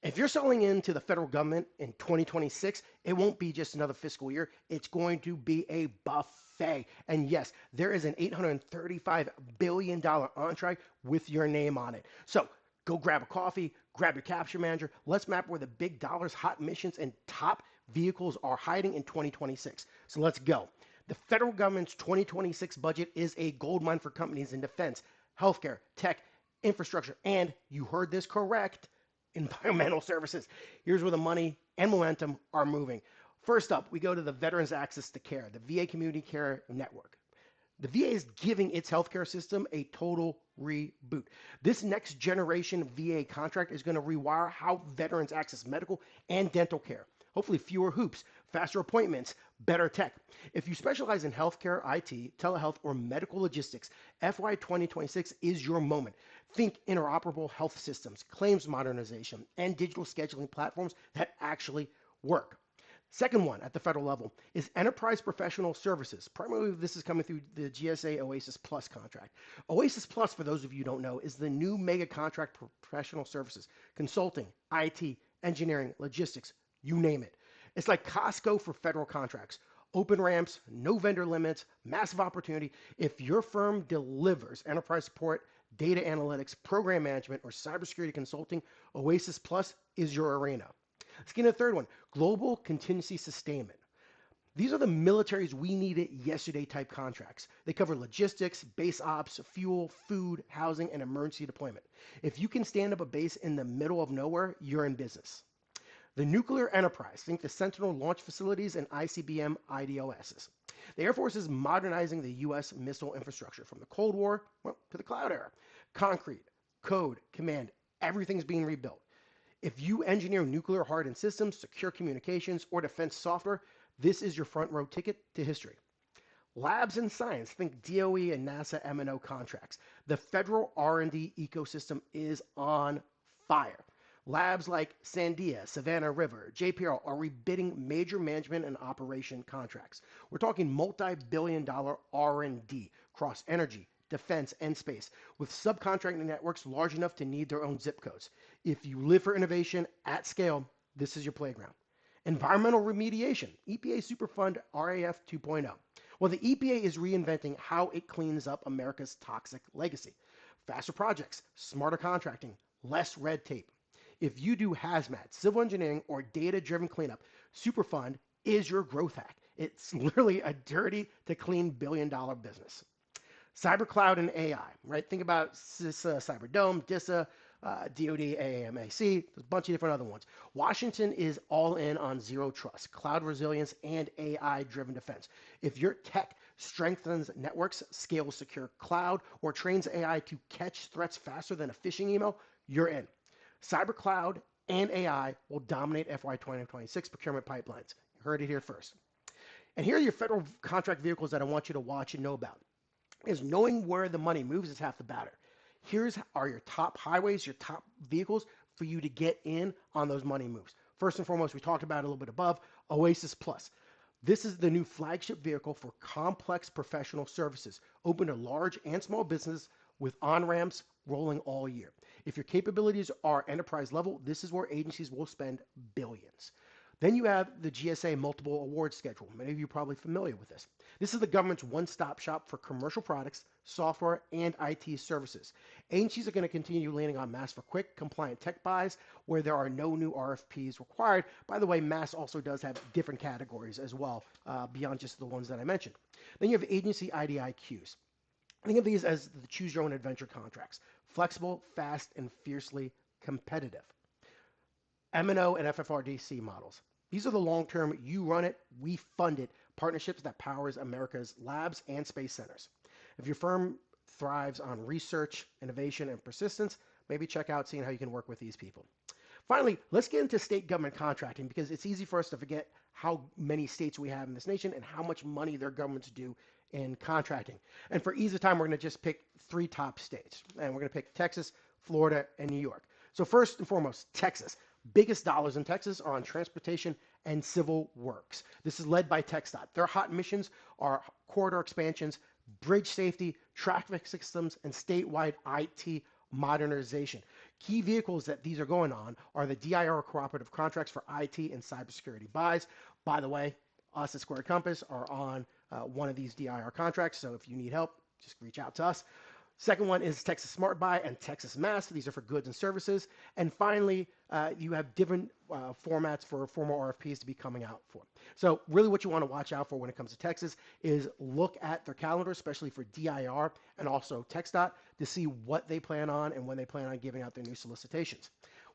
If you're selling into the federal government in 2026, it won't be just another fiscal year. It's going to be a buffet. And yes, there is an $835 billion contract with your name on it. So go grab a coffee, grab your capture manager. Let's map where the big dollars, hot missions, and top vehicles are hiding in 2026. So let's go. The federal government's 2026 budget is a goldmine for companies in defense, healthcare, tech, infrastructure, and you heard this correct, environmental services. Here's where the money and momentum are moving. First up, we go to the Veterans Access to Care, the VA Community Care Network. The VA is giving its healthcare system a total reboot. This next generation VA contract is going to rewire how veterans access medical and dental care. Hopefully, fewer hoops, faster appointments, better tech. If you specialize in healthcare, IT, telehealth, or medical logistics, FY 2026 is your moment. Think interoperable health systems, claims modernization, and digital scheduling platforms that actually work. Second one at the federal level is enterprise professional services. Primarily, this is coming through the GSA OASIS Plus contract. OASIS Plus, for those of you who don't know, is the new mega contract for professional services, consulting, IT, engineering, logistics, you name it. It's like Costco for federal contracts. Open ramps, no vendor limits, massive opportunity. If your firm delivers enterprise support, data analytics, program management, or cybersecurity consulting, OASIS Plus is your arena. Let's get into the third one, global contingency sustainment. These are the militaries we needed yesterday type contracts. They cover logistics, base ops, fuel, food, housing, and emergency deployment. If you can stand up a base in the middle of nowhere, you're in business. The nuclear enterprise, think the Sentinel launch facilities and ICBM IDIQs. The Air Force is modernizing the U.S. missile infrastructure from the Cold War to the cloud era. Concrete, code, command, everything's being rebuilt. If you engineer nuclear hardened systems, secure communications, or defense software, this is your front row ticket to history. Labs and science, think DOE and NASA M&O contracts. The federal R&D ecosystem is on fire. Labs like Sandia, Savannah River, JPL are rebidding major management and operation contracts. We're talking multi-billion-dollar R&D across energy, defense, and space, with subcontracting networks large enough to need their own zip codes. If you live for innovation at scale, this is your playground. Environmental remediation, EPA Superfund RAF 2.0. Well, the EPA is reinventing how it cleans up America's toxic legacy. Faster projects, smarter contracting, less red tape. If you do hazmat, civil engineering, or data-driven cleanup, Superfund is your growth hack. It's literally a dirty to clean billion-dollar business. Cyber cloud and AI, right? Think about CISA, Cyberdome, DISA, DOD, AAMAC, there's a bunch of different other ones. Washington is all in on zero trust, cloud resilience, and AI-driven defense. If your tech strengthens networks, scales secure cloud, or trains AI to catch threats faster than a phishing email, you're in. Cyber cloud and AI will dominate FY 2026 procurement pipelines. You heard it here first. And here are your federal contract vehicles that I want you to watch and know about. Is knowing where the money moves is half the battle. Here's are your top highways, your top vehicles for you to get in on those money moves. First and foremost, we talked about it a little bit above, OASIS Plus. This is the new flagship vehicle for complex professional services, open to large and small business with on-ramps rolling all year. If your capabilities are enterprise level, this is where agencies will spend billions. Then you have the GSA multiple award schedule. Many of you are probably familiar with this. This is the government's one-stop shop for commercial products, software, and IT services. Agencies are going to continue leaning on MAS for quick, compliant tech buys where there are no new RFPs required. By the way, MAS also does have different categories as well, beyond just the ones that I mentioned. Then you have agency IDIQs. Think of these as the choose your own adventure contracts. Flexible, fast, and fiercely competitive. M&O and FFRDC models. These are the long-term, you run it, we fund it, partnerships that powers America's labs and space centers. If your firm thrives on research, innovation, and persistence, maybe check out seeing how you can work with these people. Finally, let's get into state government contracting because it's easy for us to forget how many states we have in this nation and how much money their governments do in contracting. And for ease of time, we're going to just pick 3 top states. And we're going to pick Texas, Florida, and New York. So first and foremost, Texas. Biggest dollars in Texas are on transportation and civil works. This is led by TxDOT. Their hot missions are corridor expansions, bridge safety, traffic systems, and statewide IT modernization. Key vehicles that these are going on are the DIR cooperative contracts for IT and cybersecurity buys. By the way, us at Squared Compass are on one of these DIR contracts, so if you need help, just reach out to us. Second one is Texas Smart Buy and Texas MAS. These are for goods and services. And finally, you have different formats for formal RFPs to be coming out for. So really what you want to watch out for when it comes to Texas is look at their calendar, especially for DIR and also TxDOT, to see what they plan on and when they plan on giving out their new solicitations.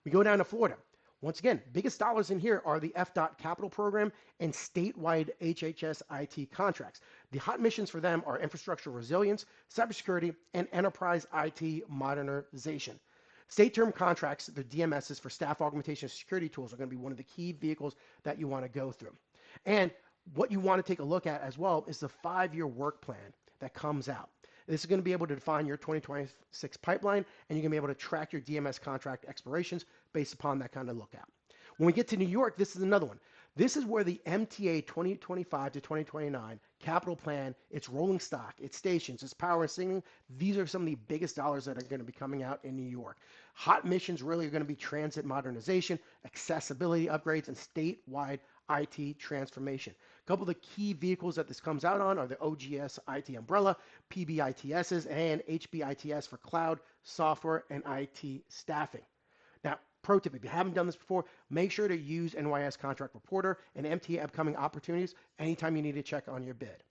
We go down to Florida. Once again, biggest dollars in here are the FDOT capital program and statewide HHS IT contracts. The hot missions for them are infrastructure resilience, cybersecurity, and enterprise IT modernization. State term contracts, the DMSs for staff augmentation and security tools, are going to be one of the key vehicles that you want to go through. And what you want to take a look at as well is the 5-year work plan that comes out. This is going to be able to define your 2026 pipeline, and you're going to be able to track your DMS contract expirations based upon that kind of lookout. When we get to New York, this is another one. This is where the MTA 2025 to 2029 capital plan, its rolling stock, its stations, its power and signaling, these are some of the biggest dollars that are going to be coming out in New York. Hot missions really are going to be transit modernization, accessibility upgrades, and statewide IT transformation. A couple of the key vehicles that this comes out on are the OGS IT umbrella, PBITSs, and HBITS for cloud, software, and IT staffing. Now, pro tip, if you haven't done this before, make sure to use NYS Contract Reporter and MTA upcoming opportunities anytime you need to check on your bid.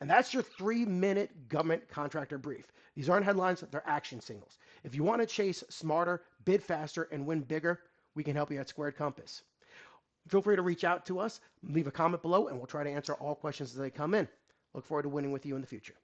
And that's your 3-minute government contractor brief. These aren't headlines, they're action signals. If you want to chase smarter, bid faster, and win bigger, we can help you at Squared Compass. Feel free to reach out to us, leave a comment below, and we'll try to answer all questions as they come in. Look forward to winning with you in the future.